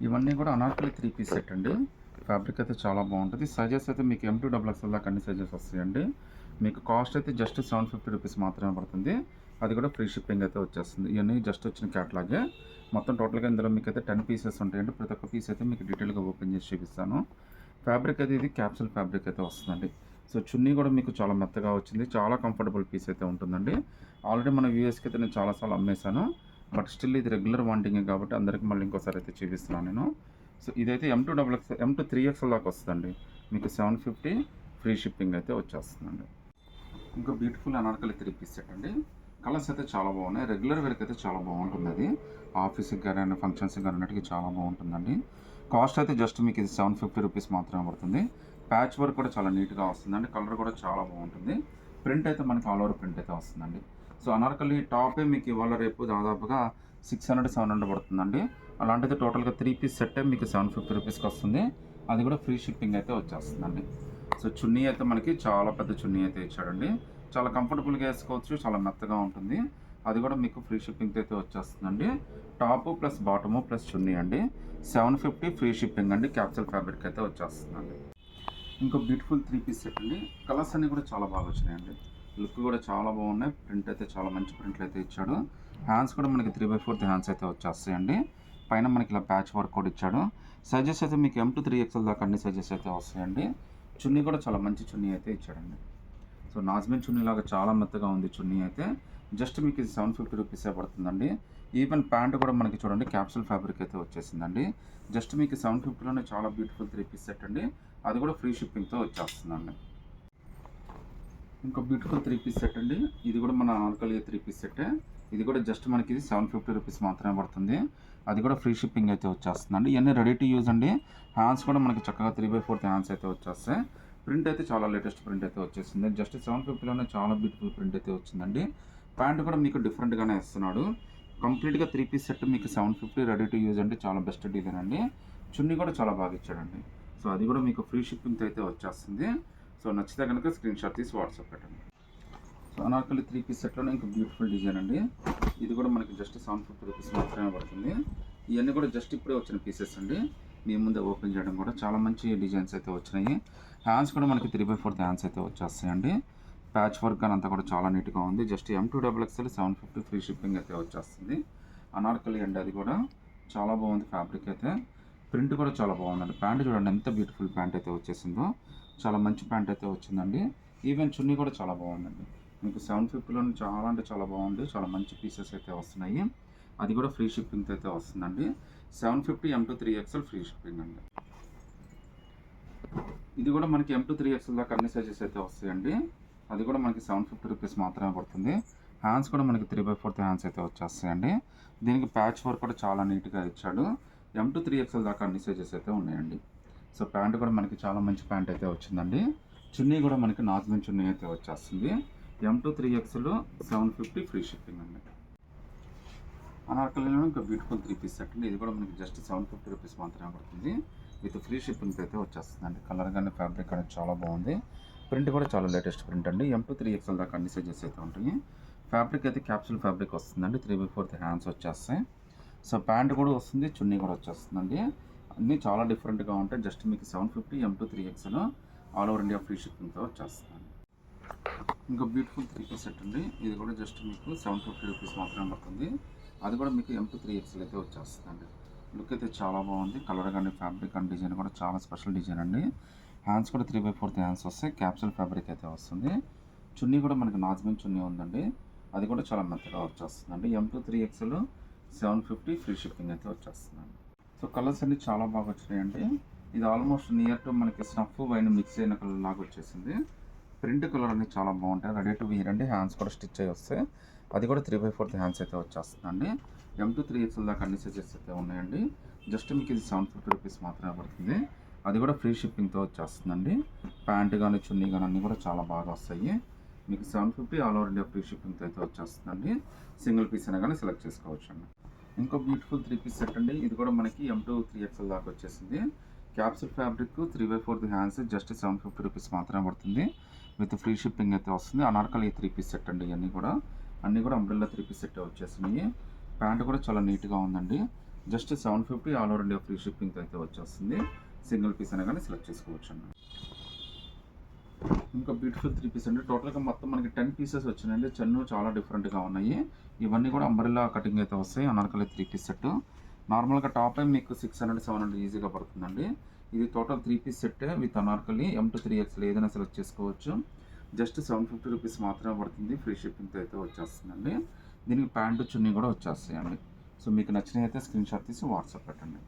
ఇవన్నీ కూడా Anarkali 3 piece set అండి. ఫ్యాబ్రిక్ అయితే చాలా బాగుంటుంది. సైజెస్ అయితే మీకు M2 XXL దాకా అన్ని సైజెస్ వస్తాయండి. మీకు కాస్ట్ అయితే జస్ట్ 750 రూపీస్ మాత్రమే పడుతుంది. అది కూడా ఫ్రీ షిప్పింగ్ అయితే వచ్చేస్తుంది. ఇవన్నీ జస్ట్ వచ్చిన క్యాటలాగే. మొత్తం టోటల్గా ఇందులో మీకు అయితే 10 పీసెస్ ఉంటాయండి. ప్రతి ఒక్క పీస్ అయితే మీకు డీటెయిల్గా ఓపెన్ చేసి చూపిస్తాను. ఫ్యాబ్రిక్ అయితే ఇది క్యాప్సూల్ ఫ్యాబ్రిక్ అయితే వస్తుందండి. సో చున్నీ కూడా మీకు చాలా మెత్తగా వచ్చింది. చాలా కంఫర్టబుల్ పీస్ అయితే ఉంటుందండి. ఆల్రెడీ మన వ్యూఎస్కి అయితే నేను చాలాసార్లు అమ్మేశాను. బట్ స్టిల్ ఇది రెగ్యులర్ వాంటింగే కాబట్టి అందరికి మళ్ళీ ఇంకోసారి అయితే చూపిస్తున్నాను నేను. సో ఇదైతే M2 3XL దాకా వస్తుందండి. మీకు 750 ఫ్రీ షిప్పింగ్ అయితే వచ్చేస్తుందండి. ఇంకా బ్యూటిఫుల్ అనార్కలి 3 పీస్ సెట్ అండి. కలర్స్ అయితే చాలా బాగున్నాయి. రెగ్యులర్ వేర్కి అయితే చాలా బాగుంటుంది. అది ఆఫీస్కి కానీ ఫంక్షన్స్కి కానీ అన్నిటికీ చాలా బాగుంటుందండి. కాస్ట్ అయితే జస్ట్ మీకు ఇది 750 రూపీస్ మాత్రమే పడుతుంది. ప్యాచ్ వర్క్ కూడా చాలా నీట్గా వస్తుందండి. కలర్ కూడా చాలా బాగుంటుంది. ప్రింట్ అయితే మనకి ఆల్ ఓవర్ ప్రింట్ అయితే వస్తుందండి. సో అనార్కలి టాపే మీకు ఇవాళ రేపు దాదాపుగా 600-700 పడుతుందండి. అలాంటిది టోటల్గా 3 పీస్ సెట్టే మీకు 750 రూపీస్కి వస్తుంది. అది కూడా ఫ్రీ షిప్పింగ్ అయితే వచ్చేస్తుందండి. సో చున్నీ అయితే మనకి చాలా పెద్ద చున్నీ అయితే ఇచ్చాడండి. చాలా కంఫర్టబుల్గా వేసుకోవచ్చు. చాలా మెత్తగా ఉంటుంది. అది కూడా మీకు ఫ్రీ షిప్పింగ్ అయితే వచ్చేస్తుందండి. టాపు ప్లస్ బాటము ప్లస్ చున్నీ అండి. 750 ఫ్రీ షిప్పింగ్ అండి. క్యాప్సూల్ ఫ్యాబ్రిక్ అయితే వచ్చేస్తుందండి. ఇంకో బ్యూటిఫుల్ 3 పీస్ సెట్ అండి. కలర్స్ అన్నీ కూడా చాలా బాగా వచ్చినాయండి. లుక్ కూడా చాలా బాగున్నాయి. ప్రింట్ అయితే చాలా మంచి ప్రింట్లు అయితే ఇచ్చాడు. హ్యాండ్స్ కూడా మనకి 3/4 హ్యాండ్స్ అయితే వచ్చేస్తాయండి. పైన మనకి ఇలా ప్యాచ్ వర్క్ కూడా ఇచ్చాడు. సైజెస్ అయితే మీకు M2 3XL దాకా అన్ని సైజెస్ అయితే వస్తాయండి. చున్నీ కూడా చాలా మంచి చున్నీ అయితే ఇచ్చాడండి. సో నాజ్మిన్ చున్నీ లాగా చాలా మెత్తగా ఉంది చున్నీ అయితే. జస్ట్ మీకు ఇది 750 రూపీసే పడుతుందండి. ఈవెన్ ప్యాంట్ కూడా మనకి చూడండి క్యాప్సూల్ ఫ్యాబ్రిక్ అయితే వచ్చేసిందండి. జస్ట్ మీకు 750లోనే చాలా బ్యూటిఫుల్ 3 పీస్ సెట్ అండి. అది కూడా ఫ్రీ షిప్పింగ్తో వచ్చేస్తుందండి. ఇంకో బ్యూటిఫుల్ 3 పీస్ సెట్ అండి. ఇది కూడా మన అనార్కలి 3 పీస్ సెట్టే. ఇది కూడా జస్ట్ మనకి ఇది 750 రూపీస్ మాత్రమే పడుతుంది. అది కూడా ఫ్రీ షిప్పింగ్ అయితే వచ్చేస్తుందండి. ఇవన్నీ రెడీ టు యూజ్ అండి. హ్యాండ్స్ కూడా మనకి చక్కగా 3/4 హ్యాండ్స్ అయితే వచ్చేస్తాయి. ప్రింట్ అయితే చాలా లేటెస్ట్ ప్రింట్ అయితే వచ్చేసింది. జస్ట్ 750లోనే చాలా బ్యూటిఫుల్ ప్రింట్ అయితే వచ్చిందండి. ప్యాంట్ కూడా మీకు డిఫరెంట్గానే ఇస్తున్నాడు. కంప్లీట్గా 3 పీస్ సెట్ మీకు 750 రెడీ టు యూజ్ అంటే చాలా బెస్ట్ డిజైన్ అండి. చున్నీ కూడా చాలా బాగా ఇచ్చాడండి. సో అది కూడా మీకు ఫ్రీ షిప్పింగ్తో అయితే వచ్చేస్తుంది. సో నచ్చితే కనుక స్క్రీన్ షాట్ తీసి వాట్సాప్ పెట్టండి. సో అనార్కలి 3 పీస్ సెట్లోనే ఇంకా బ్యూటిఫుల్ డిజైన్ అండి. ఇది కూడా మనకి జస్ట్ 750 రూపీస్ మాత్రమే పడుతుంది. ఇవన్నీ కూడా జస్ట్ ఇప్పుడే వచ్చిన పీసెస్ అండి. మీ ముందే ఓపెన్ చేయడం కూడా చాలా మంచి డిజైన్స్ అయితే వచ్చినాయి. హ్యాండ్స్ కూడా మనకి 3/4 హ్యాండ్స్ అయితే వచ్చేస్తాయండి. ప్యాచ్ వర్క్ అని అంతా కూడా చాలా నీట్గా ఉంది. Just M2 XXL 750 free shipping అయితే వచ్చేస్తుంది. అనార్కలి అండి. అది కూడా చాలా బాగుంది ఫ్యాబ్రిక్ అయితే. ప్రింట్ కూడా చాలా బాగుందండి. ప్యాంట్ చూడండి ఎంత బ్యూటిఫుల్ ప్యాంట్ అయితే వచ్చేసిందో. చాలా మంచి ప్యాంట్ అయితే వచ్చిందండి. ఈవెన్ చున్నీ కూడా చాలా బాగుందండి. మీకు 750లోనే చాలా అంటే చాలా బాగుంది. చాలా మంచి పీసెస్ అయితే వస్తున్నాయి. అది కూడా ఫ్రీ షిప్పింగ్ అయితే వస్తుందండి. 750 M2 3XL ఫ్రీ షిప్పింగ్ అండి. ఇది కూడా మనకి M2 3XL దాకా అన్ని సైజెస్ అయితే వస్తాయండి. అది కూడా మనకి 750 రూపీస్ మాత్రమే పడుతుంది. హ్యాండ్స్ కూడా మనకి 3/4 హ్యాండ్స్ అయితే వచ్చేస్తాయండి. దీనికి ప్యాచ్ వర్క్ కూడా చాలా నీట్గా ఇచ్చాడు. M2 3XL దాకా అన్ని సైజెస్ అయితే ఉన్నాయండి. సో ప్యాంట్ కూడా మనకి చాలా మంచి ప్యాంట్ అయితే వచ్చిందండి. చున్నీ కూడా మనకి నాజ్మిన్ చున్నీ అయితే వచ్చేస్తుంది. M2 3XL 750 ఫ్రీ షిప్పింగ్ అండి. అనార్కలిలో ఇంకా బ్యూటిఫుల్ 3 పీస్ సెట్ అండి. ఇది కూడా మనకి జస్ట్ 750 రూపీస్ మాత్రమే పడుతుంది. విత్ ఫ్రీ షిప్పింగ్ అయితే వచ్చేస్తుందండి. కలర్ కానీ ఫ్యాబ్రిక్ అనేది చాలా బాగుంది. ప్రింట్ కూడా చాలా లేటెస్ట్ ప్రింట్ అండి. M2 3XL దాకా అన్ని సైజెస్ అయితే ఉంటాయి. ఫ్యాబ్రిక్ అయితే క్యాప్సూల్ ఫ్యాబ్రిక్ వస్తుందండి. 3/4 హ్యాండ్స్ వచ్చేస్తాయి. సో ప్యాంట్ కూడా వస్తుంది. చున్నీ కూడా వచ్చేస్తుందండి. అన్నీ చాలా డిఫరెంట్గా ఉంటాయి. జస్ట్ మీకు 750 M2 3XL all over India free షిప్పింగ్తో వచ్చేస్తుంది. ఇంకా బ్యూటిఫుల్ 3 పీస్ సెట్ అండి. ఇది కూడా జస్ట్ మీకు 750 రూపీస్ మాత్రమే పడుతుంది. అది కూడా మీకు M2 3XL అయితే వచ్చేస్తుందండి. లుక్ అయితే చాలా బాగుంది. కలర్ కానీ ఫ్యాబ్రిక్ అండ్ డిజైన్ కూడా చాలా స్పెషల్ డిజైన్ అండి. హ్యాండ్స్ కూడా 3/4 హ్యాండ్స్ వస్తాయి. క్యాప్సూల్ ఫ్యాబ్రిక్ అయితే వస్తుంది. చున్నీ కూడా మనకి నాజ్మిన్ చున్నీ ఉందండి. అది కూడా చాలా మెత్తగా వచ్చేస్తుందండి. M2 3XL 750 ఫ్రీ షిప్పింగ్ అయితే వచ్చేస్తుందండి. సో కలర్స్ అన్ని చాలా బాగా వచ్చినాయండి. ఇది ఆల్మోస్ట్ నియర్ టు మనకి స్నఫ్ వైన్ మిక్స్ అయిన కలర్ లాగా వచ్చేసింది. ప్రింట్ కలర్ అన్ని చాలా బాగుంటాయి. రెడీ టు వేర్ అండి. హ్యాండ్స్ కూడా స్టిచ్ అయ్యి వస్తాయి. అది కూడా 3/4 హ్యాండ్స్ అయితే వచ్చేస్తుందండి. M2 3XL దాకా అన్ని సైజెస్ అయితే ఉన్నాయండి. జస్ట్ మీకు ఇది 750 రూపీస్ మాత్రమే పడుతుంది. అది కూడా ఫ్రీ షిప్పింగ్తో వచ్చేస్తుందండి. ప్యాంట్ కానీ చున్నీ కానీ అన్నీ కూడా చాలా బాగా వస్తాయి. మీకు 750 ఆల్ ఓవర్ ఇండియా ఫ్రీ షిప్పింగ్తో అయితే వచ్చేస్తుందండి. సింగిల్ పీస్ అయినా కానీ సెలెక్ట్ చేసుకోవచ్చు అండి. ఇంకో బ్యూటిఫుల్ 3 పీస్ సెట్ అండి. ఇది కూడా మనకి M2 3XL దాకా వచ్చేసింది. Capsule fabric 3/4 hands just 750 rupees మాత్రమే పడుతుంది. విత్ ఫ్రీ షిప్పింగ్ అయితే వస్తుంది. అనార్కలి 3 పీస్ సెట్ అండి. అన్నీ కూడా అంబ్రెల్లా 3 పీస్ సెట్ వచ్చేసినాయి. ప్యాంట్ కూడా చాలా నీట్గా ఉందండి. Just 750 all over India free షిప్పింగ్తో అయితే వచ్చేస్తుంది. సింగిల్ పీస్ అయినా కానీ సెలెక్ట్ చేసుకోవచ్చు అండి. ఇంకా బ్యూటిఫుల్ 3 పీస్ అండి. టోటల్గా మొత్తం మనకి 10 పీసెస్ వచ్చినాయండి. చెన్ను చాలా డిఫరెంట్గా ఉన్నాయి. ఇవన్నీ కూడా అంబ్రెల్లా కటింగ్ అయితే వస్తాయి. Anarkali 3 piece set. నార్మల్గా టాప్ టైం మీకు 600 700 ఈజీగా పడుతుందండి. ఇది total 3 piece set with anarkali M to 3XL ఏదైనా సెలెక్ట్ చేసుకోవచ్చు. జస్ట్ 750 రూపీస్ మాత్రమే పడుతుంది. ఫ్రీ షిప్పింగ్తో అయితే వచ్చేస్తుందండి. దీనికి ప్యాంటు చున్నీ కూడా వచ్చేస్తాయండి. సో మీకు నచ్చినవి అయితే స్క్రీన్ షాట్ తీసి వాట్సాప్ పెట్టండి.